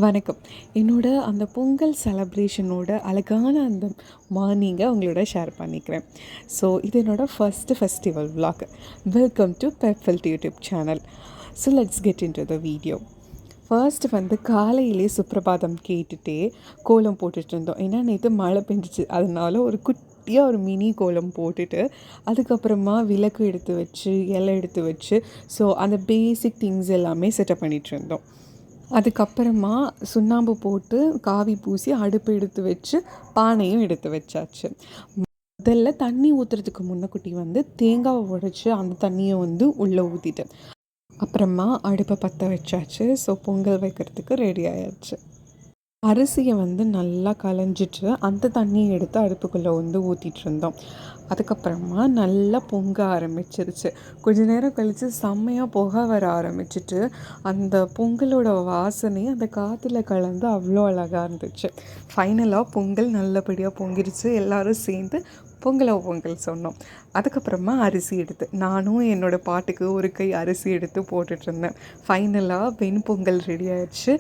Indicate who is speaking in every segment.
Speaker 1: வணக்கம். என்னோட அந்த பொங்கல் செலப்ரேஷனோட அழகான அந்த மார்னிங்கை உங்களோட ஷேர் பண்ணிக்கிறேன். ஸோ இது என்னோட first festival vlog. Welcome to பெப்ஃபில்ட் YouTube channel. So let's get into the video. First காலையிலே சுப்ரபாதம் கேட்டுகிட்டே கோலம் போட்டுட்டு இருந்தோம். ஏன்னா நேற்று மழை பெஞ்சிச்சு, அதனால ஒரு குட்டியாக ஒரு மினி கோலம் போட்டுட்டு அதுக்கப்புறமா விளக்கு எடுத்து வச்சு இலை எடுத்து வச்சு ஸோ அந்த பேசிக் திங்ஸ் எல்லாமே செட்டப் பண்ணிகிட்டு இருந்தோம். அதுக்கப்புறமா சுண்ணாம்பு போட்டு காவி பூசி அடுப்பு எடுத்து வச்சு பானையும் எடுத்து வச்சாச்சு. முதல்ல தண்ணி ஊற்றுறதுக்கு முன்னக்குட்டி தேங்காவை உடைச்சி அந்த தண்ணியை உள்ளே ஊற்றிட்டேன். அப்புறமா அடுப்பை பற்ற வச்சாச்சு. ஸோ பொங்கல் வைக்கிறதுக்கு ரெடி ஆயாச்சு. அரிசியை நல்லா களைஞ்சிட்டு அந்த தண்ணியை எடுத்து அடுப்புக்குள்ளே ஊற்றிட்டு இருந்தோம். அதுக்கப்புறமா நல்லா பொங்க ஆரம்பிச்சிருச்சு. கொஞ்ச நேரம் கழித்து செம்மையாக புகை வர ஆரம்பிச்சிட்டு அந்த பொங்கலோட வாசனை அந்த காற்றுல கலந்து அவ்வளோ அழகாக இருந்துச்சு. ஃபைனலாக பொங்கல் நல்லபடியாக பொங்கிருச்சு. எல்லோரும் சேர்ந்து பொங்கல் சொன்னோம். அதுக்கப்புறமா அரிசி எடுத்து நானும் என்னோடய பாட்டுக்கு ஒரு கை அரிசி எடுத்து போட்டுட்ருந்தேன். ஃபைனலாக வெண்பொங்கல் ரெடி ஆயிடுச்சு.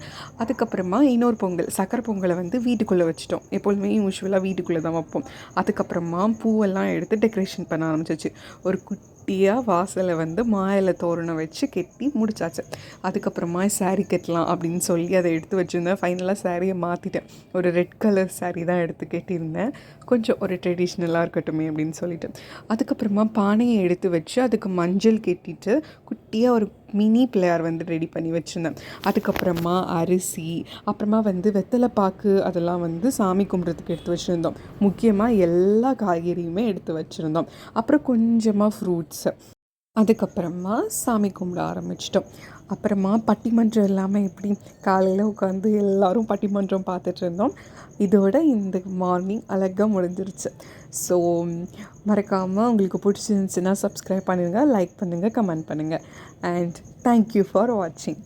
Speaker 1: அதுக்கப்புறமா இன்னொரு பொங்கல் சக்கரை பொங்கலை வீட்டுக்குள்ளே வச்சுட்டோம். எப்பொழுதுமே யூஸ்வலாக வீட்டுக்குள்ளே தான் வைப்போம். அதுக்கப்புறமா பூவெல்லாம் எடுத்து டெக்கரேஷன் பண்ண ஆரம்பிச்சிச்சு. ஒரு குட்டியாக வாசலை மாயிலை தோரணம் வச்சு கெட்டி முடிச்சாச்சு. அதுக்கப்புறமா சாரீ கட்டலாம் அப்படின்னு சொல்லி அதை எடுத்து வச்சுருந்தேன். ஃபைனலாக சாரியை மாற்றிட்டேன். ஒரு ரெட் கலர் சாரீ தான் எடுத்து கட்டியிருந்தேன். கொஞ்சம் ஒரு ட்ரெடிஷ்னலாக இருக்கட்டுமே அப்படின்னு சொல்லிட்டு அதுக்கப்புறமா பானையை எடுத்து வச்சு அதுக்கு மஞ்சள் கட்டிட்டு குட்டியாக ஒரு மினி பிள்ளையார் ரெடி பண்ணி வச்சுருந்தேன். அதுக்கப்புறமா அரிசி அப்புறமா வெத்தலை பாக்கு அதெல்லாம் சாமி கும்பிட்றதுக்கு எடுத்து வச்சுருந்தோம். முக்கியமாக எல்லா காய்கறியுமே எடுத்து வச்சுருந்தோம். அப்புறம் கொஞ்சமாக ஃப்ரூட்ஸு. அதுக்கப்புறமா சாமி கும்பிட ஆரம்பிச்சிட்டோம். அப்புறமா பட்டிமன்றம் இல்லாமல் எப்படி காலையில் உட்காந்து எல்லோரும் பட்டிமன்றம் பார்த்துட்டு இருந்தோம். இதோட இந்த மார்னிங் அழகாக முடிஞ்சிருச்சு. ஸோ மறக்காமல் உங்களுக்கு பிடிச்சிருந்துச்சுன்னா சப்ஸ்கிரைப் பண்ணுங்கள், லைக் பண்ணுங்கள், கமெண்ட் பண்ணுங்கள். அண்ட் தேங்க்யூ ஃபார் வாட்சிங்.